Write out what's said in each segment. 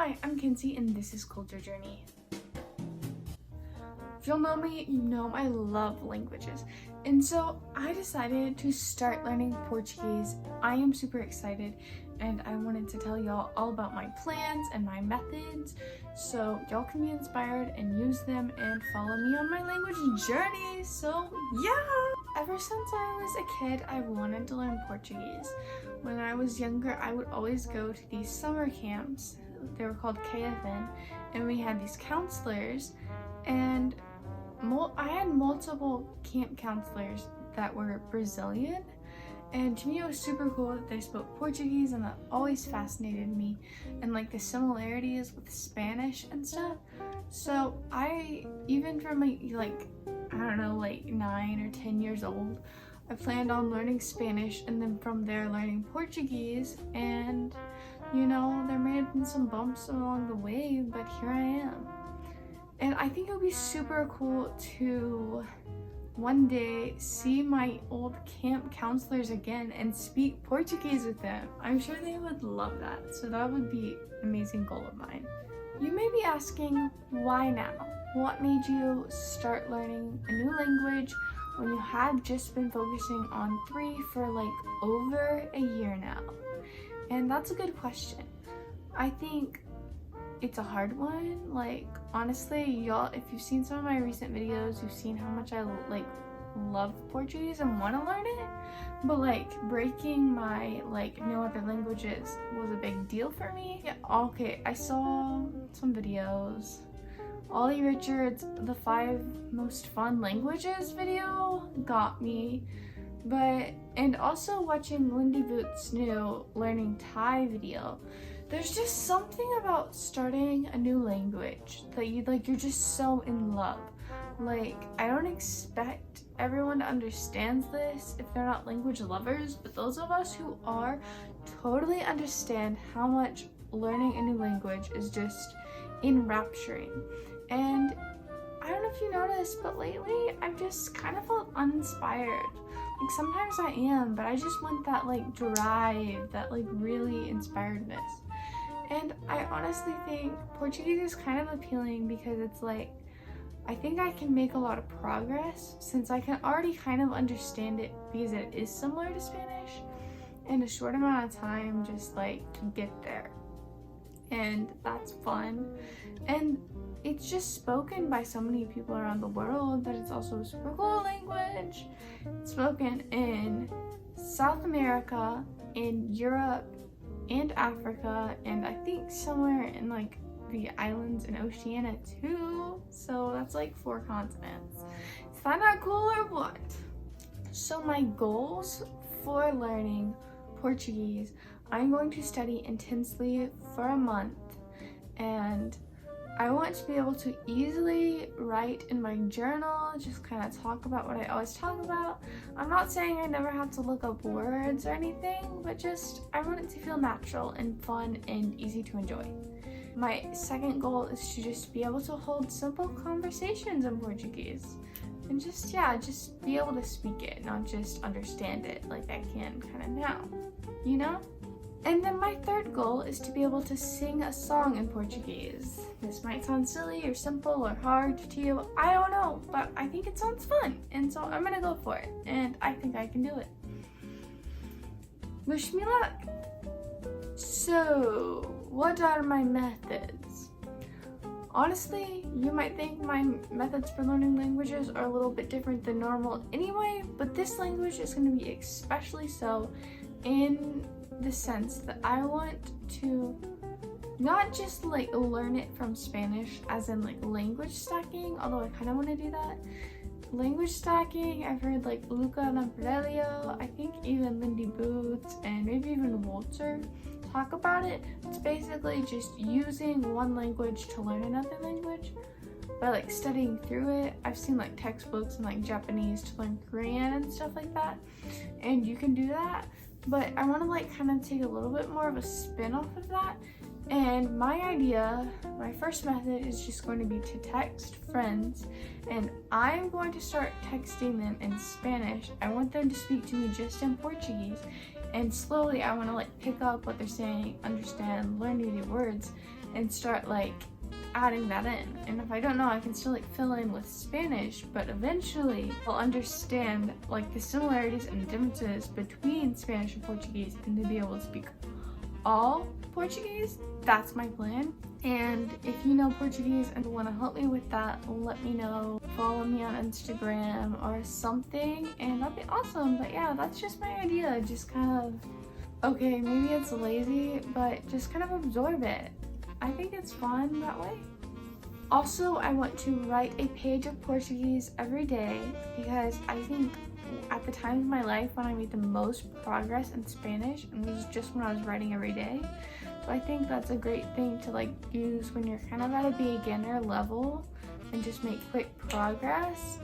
Hi, I'm Kinsey and this is Culture Journey. If you'll know me, you know I love languages. And so I decided to start learning Portuguese. I am super excited and I wanted to tell y'all all about my plans and my methods so y'all can be inspired and use them and follow me on my language journey. So yeah! Ever since I was a kid, I wanted to learn Portuguese. When I was younger, I would always go to these summer camps. They were called KFN, and we had these counselors, and I had multiple camp counselors that were Brazilian, and to me it was super cool that they spoke Portuguese, and that always fascinated me, and like the similarities with Spanish and stuff. So I, even from like 9 or 10 years old, I planned on learning Spanish, and then from there learning Portuguese, and you know, there may have been some bumps along the way, but here I am. And I think it would be super cool to one day see my old camp counselors again and speak Portuguese with them. I'm sure they would love that. So that would be an amazing goal of mine. You may be asking, why now? What made you start learning a new language when you had just been focusing on 3 for like over a year now? And that's a good question. I think it's a hard one. Like, honestly, y'all, if you've seen some of my recent videos, you've seen how much I like love Portuguese and want to learn it. But like breaking my no other languages was a big deal for me. Yeah, okay, I saw some videos. Ollie Richards, the 5 most fun languages video got me. And also watching Lindy Boots' new learning Thai video. There's just something about starting a new language that you're just so in love. Like, I don't expect everyone to understand this if they're not language lovers, but those of us who are totally understand how much learning a new language is just enrapturing. And I don't know if you noticed, but lately I've just kind of felt uninspired. Like, sometimes I am, but I just want that drive, that really inspiredness. And I honestly think Portuguese is kind of appealing because it's I think I can make a lot of progress since I can already kind of understand it because it is similar to Spanish in a short amount of time, just to get there. And that's fun. And it's just spoken by so many people around the world that it's also a super cool language. It's spoken in South America, in Europe, and Africa, and I think somewhere in the islands in Oceania too. So that's 4 continents. Is that not cool or what? So my goals for learning Portuguese, I'm going to study intensely for a month, and I want to be able to easily write in my journal, just kind of talk about what I always talk about. I'm not saying I never have to look up words or anything, but just I want it to feel natural and fun and easy to enjoy. My second goal is to just be able to hold simple conversations in Portuguese. And just be able to speak it, not just understand it like I can kind of now, you know? And then my third goal is to be able to sing a song in Portuguese. This might sound silly or simple or hard to you, I don't know, but I think it sounds fun, and so I'm gonna go for it, and I think I can do it. Wish me luck! So, what are my methods? Honestly, you might think my methods for learning languages are a little bit different than normal anyway, but this language is going to be especially so in the sense that I want to not just learn it from Spanish as in language stacking, although I kind of want to do that. Language stacking, I've heard Luca Lamparello, I think even Lindy Boots, and maybe even Walter talk about it. It's basically just using one language to learn another language by studying through it. I've seen textbooks in Japanese to learn Korean and stuff like that, and you can do that, but I want to kind of take a little bit more of a spin off of that. And my first method is just going to be to text friends, and I'm going to start texting them in Spanish. I want them to speak to me just in Portuguese, and slowly I want to pick up what they're saying, understand, learn new words, and start like adding that in. And if I don't know, I can still like fill in with Spanish, but eventually I'll understand like the similarities and differences between Spanish and Portuguese and to be able to speak all Portuguese. That's my plan. And if you know Portuguese and want to help me with that, let me know. Follow me on Instagram or something and that'd be awesome. But yeah, that's just my idea. Just kind of, okay, maybe it's lazy, but just kind of absorb it. I think it's fun that way. Also, I want to write a page of Portuguese every day because I think at the time of my life when I made the most progress in Spanish, and it was just when I was writing every day. So I think that's a great thing to like use when you're kind of at a beginner level and just make quick progress.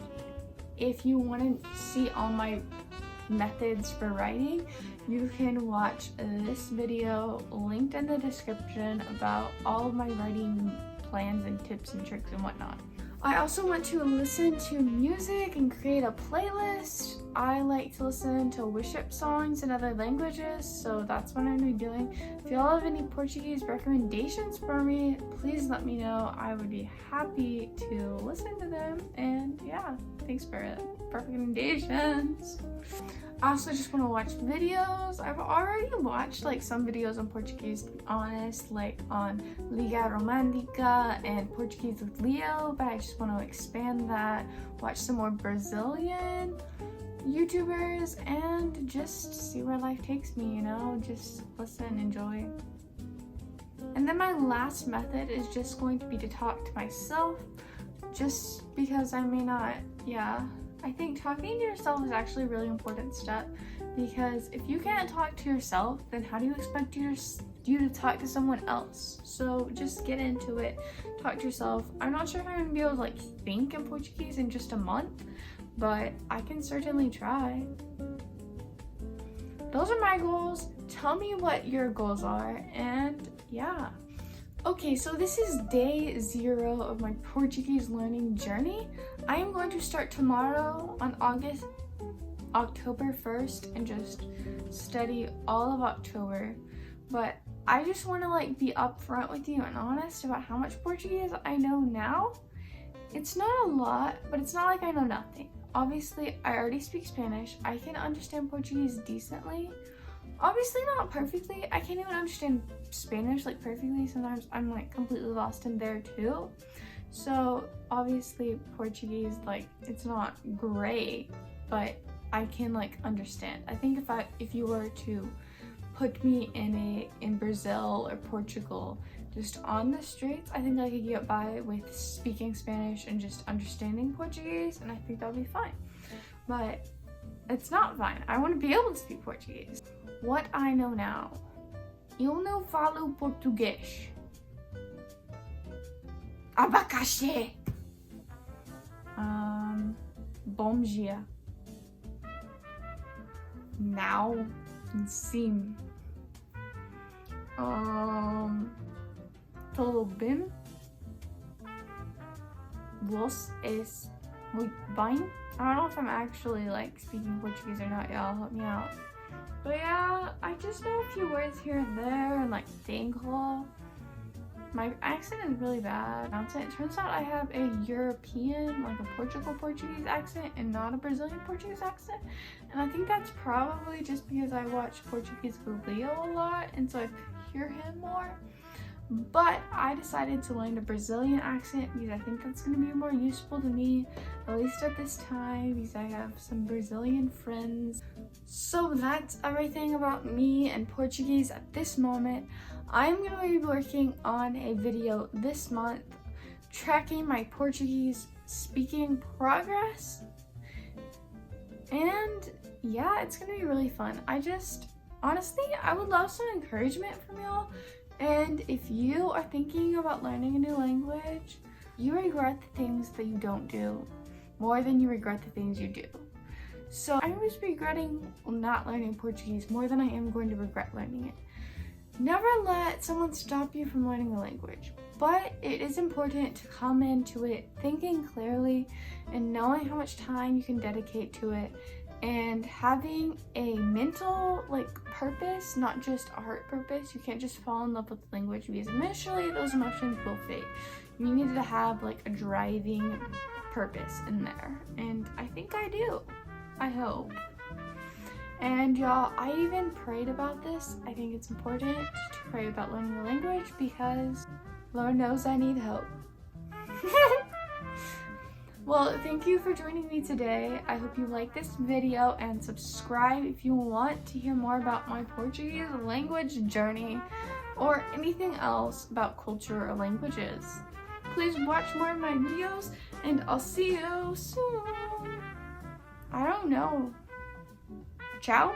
If you want to see all my methods for writing, you can watch this video linked in the description about all of my writing plans and tips and tricks and whatnot. I also want to listen to music and create a playlist. I like to listen to worship songs in other languages, so that's what I'm gonna be doing. If y'all have any Portuguese recommendations for me, please let me know. I would be happy to listen to them. And yeah, thanks for recommendations. I also just want to watch videos. I've already watched like some videos on Portuguese, to be honest, like on Liga Romantica and Portuguese with Leo, but I just want to expand that, watch some more Brazilian YouTubers, and just see where life takes me, you know, just listen, enjoy. And then my last method is just going to be to talk to myself, just because I may not, I think talking to yourself is actually a really important step, because if you can't talk to yourself, then how do you expect you to talk to someone else? So just get into it, talk to yourself. I'm not sure if I'm gonna be able to like think in Portuguese in just a month, but I can certainly try. Those are my goals. Tell me what your goals are, and yeah. Okay, so this is day 0 of my Portuguese learning journey. I am going to start tomorrow on October 1st and just study all of October. But I just want to like be upfront with you and honest about how much Portuguese I know now. It's not a lot, but it's not like I know nothing. Obviously, I already speak Spanish. I can understand Portuguese decently. Obviously not perfectly. I can't even understand Spanish like perfectly. Sometimes I'm like completely lost in there too. So obviously Portuguese, like it's not great, but I can like understand. I think if you were to put me in Brazil or Portugal, just on the streets, I think I could get by with speaking Spanish and just understanding Portuguese, and I think that would be fine. But it's not fine. I want to be able to speak Portuguese. What I know now. Eu não falo português. Abacaxi. Bom dia. Now. Sim. Tudo bem? Vos es muito bem? I don't know if I'm actually like speaking Portuguese or not, y'all. Help me out. But yeah, I just know a few words here and there, and like tenho. My accent is really bad. It turns out I have a European, like a Portugal Portuguese accent and not a Brazilian Portuguese accent. And I think that's probably just because I watch Portuguese with Leo a lot, and so I hear him more. But I decided to learn a Brazilian accent because I think that's going to be more useful to me, at least at this time, because I have some Brazilian friends. So that's everything about me and Portuguese at this moment. I'm going to be working on a video this month tracking my Portuguese speaking progress. And yeah, it's going to be really fun. Honestly, I would love some encouragement from y'all. And if you are thinking about learning a new language, you regret the things that you don't do more than you regret the things you do. So I was regretting not learning Portuguese more than I am going to regret learning it. Never let someone stop you from learning a language, but it is important to come into it thinking clearly and knowing how much time you can dedicate to it and having a mental purpose, not just a heart purpose. You can't just fall in love with the language because initially those emotions will fade. You need to have a driving purpose in there, and I think I do. I hope. And y'all, I even prayed about this. I think it's important to pray about learning a language because Lord knows I need help. Well, thank you for joining me today. I hope you like this video and subscribe if you want to hear more about my Portuguese language journey or anything else about culture or languages. Please watch more of my videos and I'll see you soon. I don't know. Ciao.